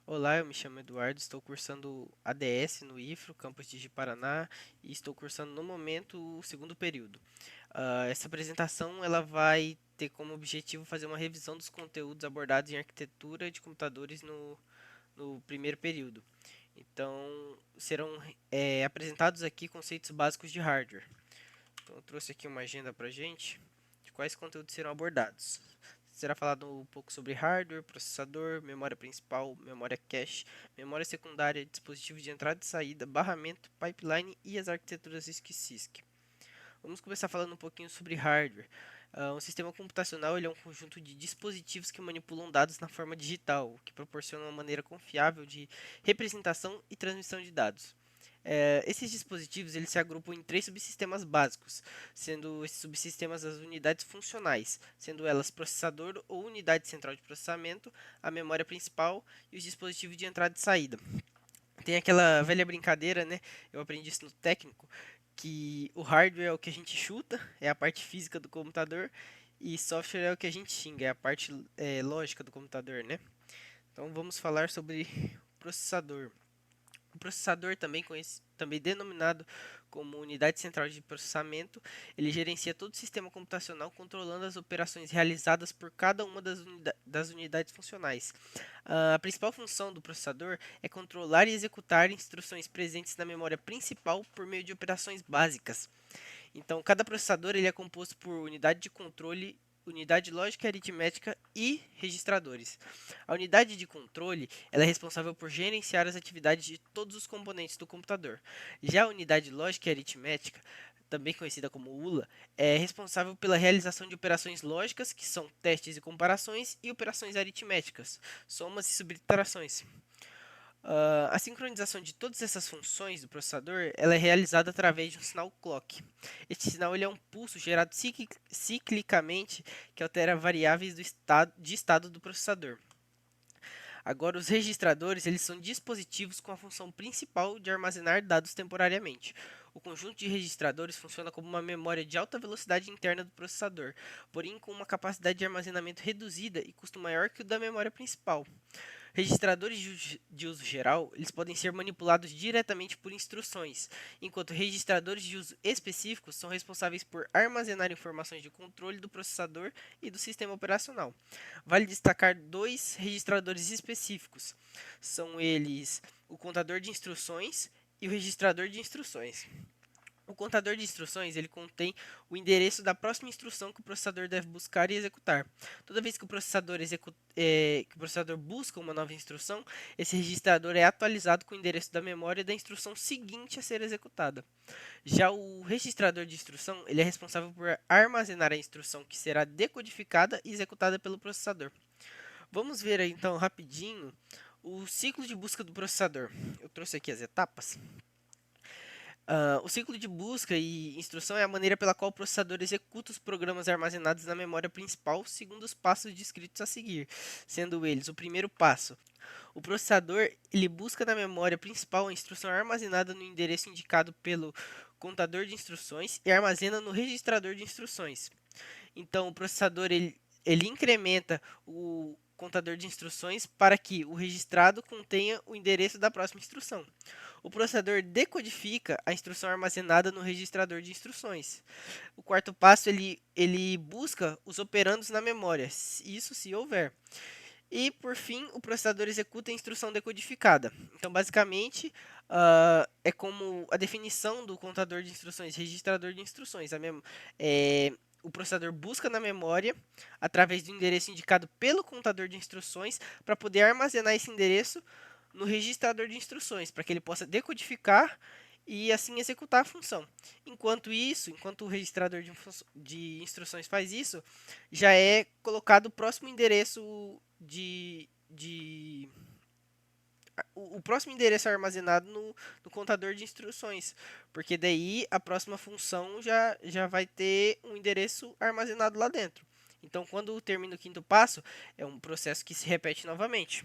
Olá, eu me chamo Eduardo, estou cursando ADS no IFRO, campus de Paraná, e estou cursando no momento o segundo período. Essa apresentação ela vai ter como objetivo fazer uma revisão dos conteúdos abordados em arquitetura de computadores no primeiro período. Então, serão apresentados aqui conceitos básicos de hardware. Então, eu trouxe aqui uma agenda para gente de quais conteúdos serão abordados. Será falado um pouco sobre hardware, processador, memória principal, memória cache, memória secundária, dispositivo de entrada e saída, barramento, pipeline e as arquiteturas RISC-CISC. Vamos começar falando um pouquinho sobre hardware. Um sistema computacional ele é um conjunto de dispositivos que manipulam dados na forma digital, o que proporciona uma maneira confiável de representação e transmissão de dados. Esses dispositivos eles se agrupam em três subsistemas básicos, sendo esses subsistemas as unidades funcionais, sendo elas processador ou unidade central de processamento, a memória principal e os dispositivos de entrada e saída. Tem aquela velha brincadeira, né? Eu aprendi isso no técnico, que o hardware é o que a gente chuta, é a parte física do computador, e software é o que a gente xinga, é a parte lógica do computador, né? Então vamos falar sobre processador. O processador, também denominado como unidade central de processamento, ele gerencia todo o sistema computacional, controlando as operações realizadas por cada uma das unidades funcionais. A principal função do processador é controlar e executar instruções presentes na memória principal por meio de operações básicas. Então, cada processador ele é composto por unidade de controle, unidade lógica e aritmética e registradores. A unidade de controle ela é responsável por gerenciar as atividades de todos os componentes do computador. Já a unidade lógica e aritmética, também conhecida como ULA, é responsável pela realização de operações lógicas, que são testes e comparações, e operações aritméticas, somas e subtrações. A sincronização de todas essas funções do processador ela é realizada através de um sinal clock. Este sinal ele é um pulso gerado ciclicamente que altera variáveis de estado do processador. Agora, os registradores eles são dispositivos com a função principal de armazenar dados temporariamente. O conjunto de registradores funciona como uma memória de alta velocidade interna do processador, porém com uma capacidade de armazenamento reduzida e custo maior que o da memória principal. Registradores de uso geral, eles podem ser manipulados diretamente por instruções, enquanto registradores de uso específicos são responsáveis por armazenar informações de controle do processador e do sistema operacional. Vale destacar dois registradores específicos. São eles o contador de instruções e o registrador de instruções. O contador de instruções ele contém o endereço da próxima instrução que o processador deve buscar e executar. Toda vez que que o processador busca uma nova instrução, esse registrador é atualizado com o endereço da memória da instrução seguinte a ser executada. Já o registrador de instrução ele é responsável por armazenar a instrução que será decodificada e executada pelo processador. Vamos ver aí, então rapidinho o ciclo de busca do processador. Eu trouxe aqui as etapas. O ciclo de busca e instrução é a maneira pela qual o processador executa os programas armazenados na memória principal segundo os passos descritos a seguir, sendo eles o primeiro passo. O processador ele busca na memória principal a instrução armazenada no endereço indicado pelo contador de instruções e armazena no registrador de instruções. Então, o processador ele incrementa o contador de instruções para que o registrado contenha o endereço da próxima instrução. O processador decodifica a instrução armazenada no registrador de instruções. O quarto passo ele busca os operandos na memória, isso se houver. E por fim, o processador executa a instrução decodificada. Então, basicamente, é como a definição do contador de instruções, registrador de instruções. O processador busca na memória, através do endereço indicado pelo contador de instruções, para poder armazenar esse endereço no registrador de instruções, para que ele possa decodificar e assim executar a função. Enquanto o registrador de instruções faz isso, já é colocado o próximo endereço o próximo endereço armazenado no contador de instruções, porque daí a próxima função já vai ter um endereço armazenado lá dentro. Então, quando termina o quinto passo, é um processo que se repete novamente.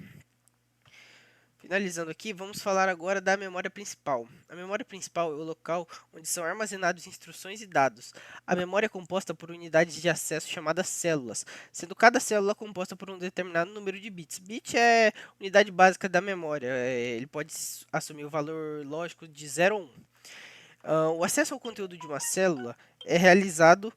Finalizando aqui, vamos falar agora da memória principal. A memória principal é o local onde são armazenados instruções e dados. A memória é composta por unidades de acesso chamadas células, sendo cada célula composta por um determinado número de bits. Bit é unidade básica da memória, ele pode assumir o valor lógico de 0 ou 1. O acesso ao conteúdo de uma célula é realizado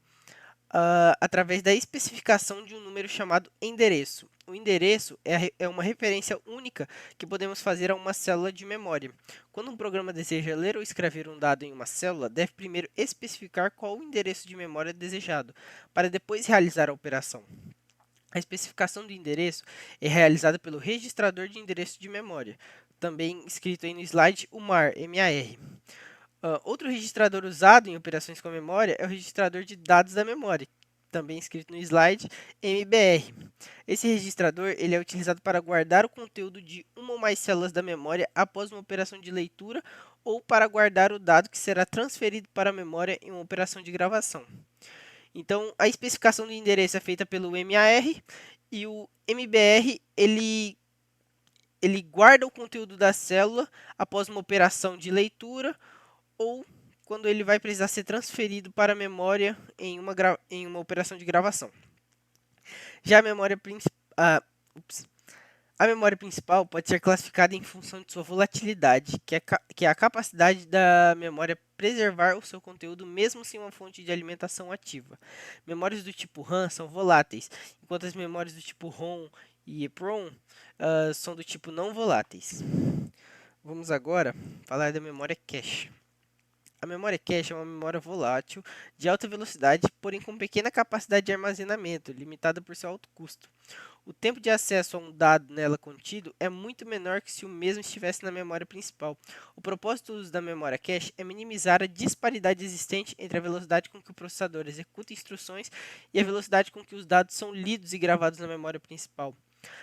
através da especificação de um número chamado endereço. O endereço é uma referência única que podemos fazer a uma célula de memória. Quando um programa deseja ler ou escrever um dado em uma célula, deve primeiro especificar qual o endereço de memória desejado, para depois realizar a operação. A especificação do endereço é realizada pelo registrador de endereço de memória, também escrito aí no slide, o MAR, M-A-R. Outro registrador usado em operações com memória é o registrador de dados da memória, também escrito no slide, MBR. Esse registrador ele é utilizado para guardar o conteúdo de uma ou mais células da memória após uma operação de leitura ou para guardar o dado que será transferido para a memória em uma operação de gravação. Então, a especificação do endereço é feita pelo MAR e o MBR ele guarda o conteúdo da célula após uma operação de leitura ou quando ele vai precisar ser transferido para a memória em uma operação de gravação. Já a memória principal pode ser classificada em função de sua volatilidade, que é a capacidade da memória preservar o seu conteúdo mesmo sem uma fonte de alimentação ativa. Memórias do tipo RAM são voláteis, enquanto as memórias do tipo ROM e EEPROM são do tipo não voláteis. Vamos agora falar da memória cache. A memória cache é uma memória volátil de alta velocidade, porém com pequena capacidade de armazenamento, limitada por seu alto custo. O tempo de acesso a um dado nela contido é muito menor que se o mesmo estivesse na memória principal. O propósito do uso da memória cache é minimizar a disparidade existente entre a velocidade com que o processador executa instruções e a velocidade com que os dados são lidos e gravados na memória principal.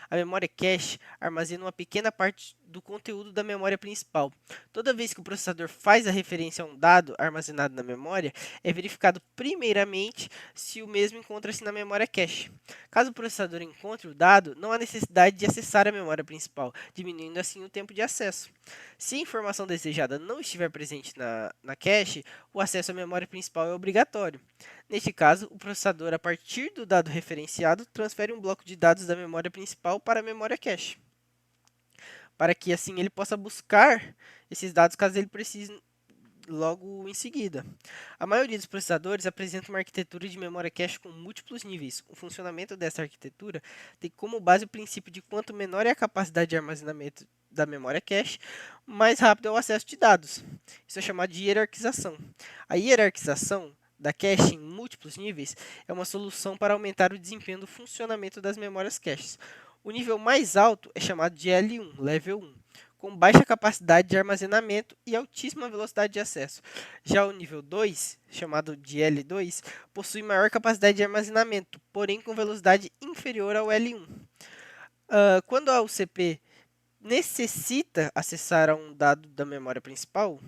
A memória cache armazena uma pequena parte do conteúdo da memória principal. Toda vez que o processador faz a referência a um dado armazenado na memória, é verificado primeiramente se o mesmo encontra-se na memória cache. Caso o processador encontre o dado, não há necessidade de acessar a memória principal, diminuindo assim o tempo de acesso. Se a informação desejada não estiver presente na cache, o acesso à memória principal é obrigatório. Neste caso, o processador, a partir do dado referenciado, transfere um bloco de dados da memória principal para a memória cache, para que assim ele possa buscar esses dados caso ele precise logo em seguida. A maioria dos processadores apresenta uma arquitetura de memória cache com múltiplos níveis. O funcionamento dessa arquitetura tem como base o princípio de quanto menor é a capacidade de armazenamento da memória cache, mais rápido é o acesso de dados. Isso é chamado de hierarquização. A hierarquização da cache em múltiplos níveis é uma solução para aumentar o desempenho do funcionamento das memórias caches. O nível mais alto é chamado de L1, Level 1, com baixa capacidade de armazenamento e altíssima velocidade de acesso. Já o nível 2, chamado de L2, possui maior capacidade de armazenamento, porém com velocidade inferior ao L1. Quando a UCP necessita acessar a um dado da memória principal,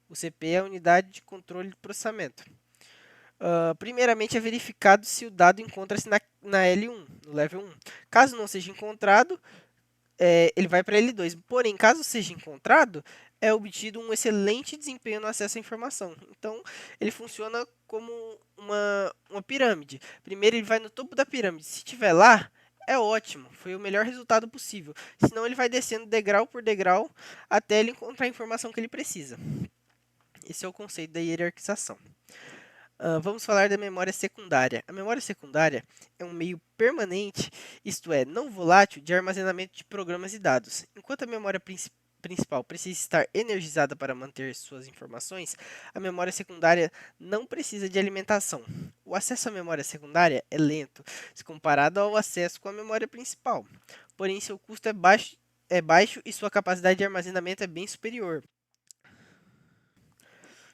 o CP é a unidade de controle de processamento. Primeiramente é verificado se o dado encontra-se na L1, no level 1. Caso não seja encontrado, ele vai para L2. Porém, caso seja encontrado, é obtido um excelente desempenho no acesso à informação. Então, ele funciona como uma pirâmide. Primeiro, ele vai no topo da pirâmide. Se estiver lá, é ótimo, foi o melhor resultado possível. Senão, ele vai descendo degrau por degrau até ele encontrar a informação que ele precisa. Esse é o conceito da hierarquização. Vamos falar da memória secundária. A memória secundária é um meio permanente, isto é, não volátil, de armazenamento de programas e dados. Enquanto a memória principal precisa estar energizada para manter suas informações, a memória secundária não precisa de alimentação. O acesso à memória secundária é lento, se comparado ao acesso com a memória principal. Porém, seu custo é baixo e sua capacidade de armazenamento é bem superior.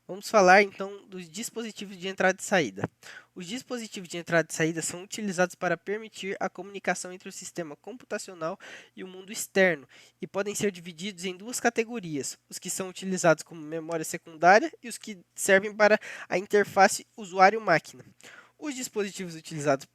Vamos falar então dos dispositivos de entrada e saída. Os dispositivos de entrada e saída são utilizados para permitir a comunicação entre o sistema computacional e o mundo externo e podem ser divididos em duas categorias: os que são utilizados como memória secundária e os que servem para a interface usuário-máquina. Os dispositivos utilizados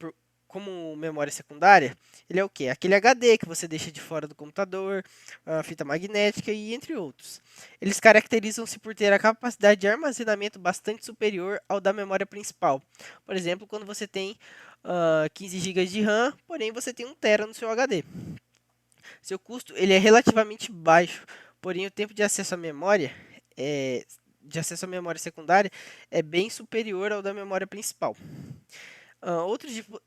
como memória secundária, ele é o quê? Aquele HD que você deixa de fora do computador, a fita magnética e entre outros. Eles caracterizam-se por ter a capacidade de armazenamento bastante superior ao da memória principal. Por exemplo, quando você tem 15 GB de RAM, porém você tem 1 TB no seu HD. Seu custo ele é relativamente baixo, porém o tempo é, de acesso à memória secundária é bem superior ao da memória principal.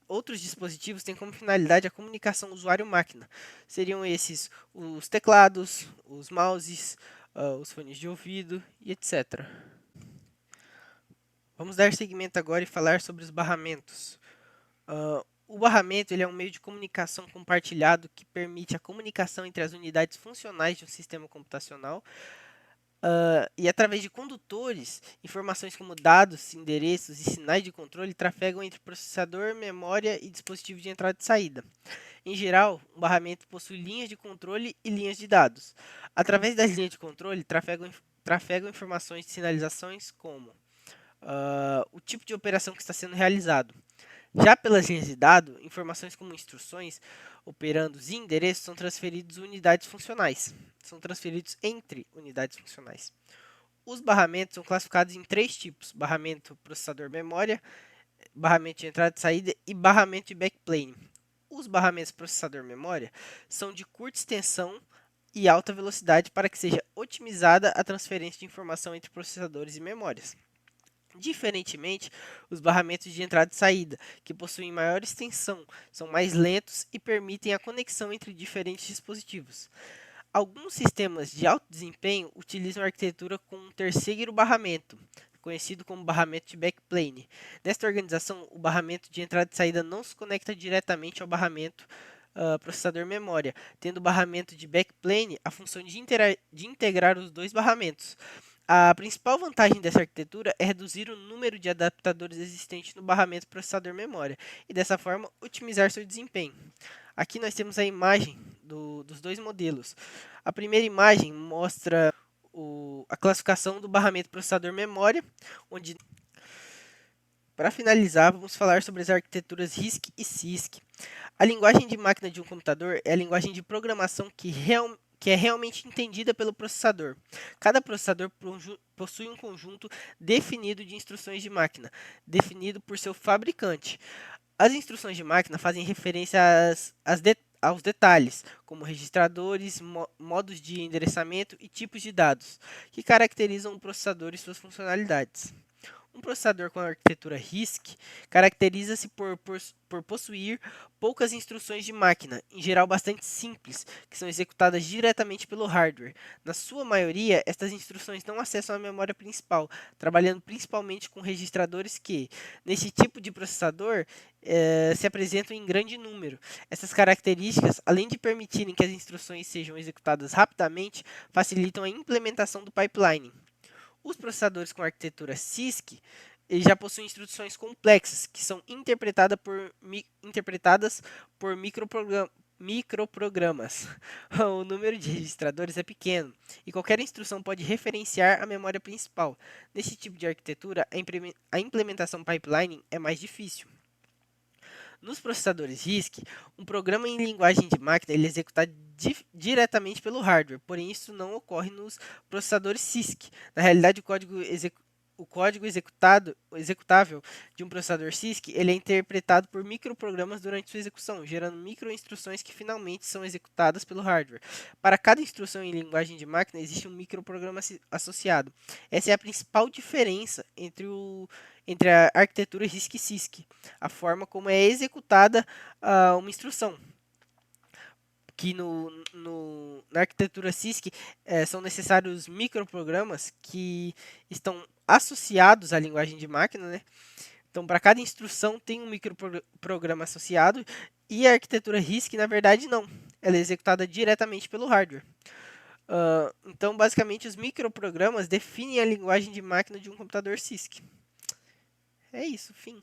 Outros dispositivos têm como finalidade a comunicação usuário-máquina. Seriam esses os teclados, os mouses, os fones de ouvido e etc. Vamos dar seguimento agora e falar sobre os barramentos. O barramento ele é um meio de comunicação compartilhado que permite a comunicação entre as unidades funcionais de um sistema computacional. E através de condutores, informações como dados, endereços e sinais de controle trafegam entre processador, memória e dispositivo de entrada e saída. Em geral, um barramento possui linhas de controle e linhas de dados. Através das linhas de controle, trafegam informações de sinalizações como o tipo de operação que está sendo realizado. Já pelas linhas de dados, informações como instruções, operandos e endereços são transferidos unidades funcionais. São transferidos entre unidades funcionais. Os barramentos são classificados em 3 tipos: barramento processador-memória, barramento de entrada e saída e barramento de backplane. Os barramentos processador-memória são de curta extensão e alta velocidade para que seja otimizada a transferência de informação entre processadores e memórias. Diferentemente, os barramentos de entrada e saída, que possuem maior extensão, são mais lentos e permitem a conexão entre diferentes dispositivos. Alguns sistemas de alto desempenho utilizam a arquitetura com um terceiro barramento, conhecido como barramento de backplane. Nesta organização, o barramento de entrada e saída não se conecta diretamente ao barramento processador-memória, tendo o barramento de backplane a função de integrar os dois barramentos. A principal vantagem dessa arquitetura é reduzir o número de adaptadores existentes no barramento processador-memória e, dessa forma, otimizar seu desempenho. Aqui nós temos a imagem dos dois modelos. A primeira imagem mostra a classificação do barramento processador-memória, onde, para finalizar, vamos falar sobre as arquiteturas RISC e CISC. A linguagem de máquina de um computador é a linguagem de programação que é realmente entendida pelo processador. Cada processador possui um conjunto definido de instruções de máquina, definido por seu fabricante. As instruções de máquina fazem referência aos detalhes, como registradores, modos de endereçamento e tipos de dados, que caracterizam o processador e suas funcionalidades. Um processador com a arquitetura RISC caracteriza-se por possuir poucas instruções de máquina, em geral bastante simples, que são executadas diretamente pelo hardware. Na sua maioria, estas instruções não acessam a memória principal, trabalhando principalmente com registradores que, nesse tipo de processador, se apresentam em grande número. Essas características, além de permitirem que as instruções sejam executadas rapidamente, facilitam a implementação do pipeline. Os processadores com arquitetura CISC já possuem instruções complexas, que são interpretadas por microprogramas. O número de registradores é pequeno e qualquer instrução pode referenciar a memória principal. Nesse tipo de arquitetura, a implementação pipeline é mais difícil. Nos processadores RISC, um programa em linguagem de máquina ele é executado diretamente pelo hardware, porém isso não ocorre nos processadores CISC. Na realidade, o código executável de um processador CISC ele é interpretado por microprogramas durante sua execução, gerando microinstruções que finalmente são executadas pelo hardware. Para cada instrução em linguagem de máquina, existe um microprograma associado. Essa é a principal diferença entre a arquitetura RISC e CISC, a forma como é executada uma instrução. Que na arquitetura CISC são necessários microprogramas que estão associados à linguagem de máquina, né? Então, para cada instrução tem um microprograma associado e a arquitetura RISC, na verdade, não. Ela é executada diretamente pelo hardware. Então, basicamente, os microprogramas definem a linguagem de máquina de um computador CISC. É isso, fim.